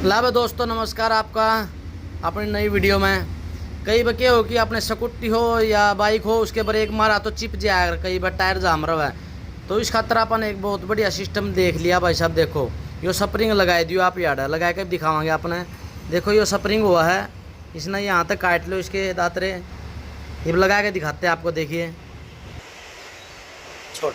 लाभ दोस्तों, नमस्कार आपका अपनी नई वीडियो में। कई बार क्या हो कि अपने स्कूटी हो या बाइक हो, उसके ब्रेक मारा तो चिप जाएगा, कई बार टायर जाम रहा है। तो इस खातर अपन एक बहुत बढ़िया सिस्टम देख लिया भाई साहब। देखो यो स्प्रिंग लगाई दियो, आप यार लगा के दिखावांगे आपने। देखो यो स्प्रिंग हुआ है, इसने यहाँ तक काट लो इसके दातरे। ये लगा के दिखाते हैं आपको, देखिए छोड़।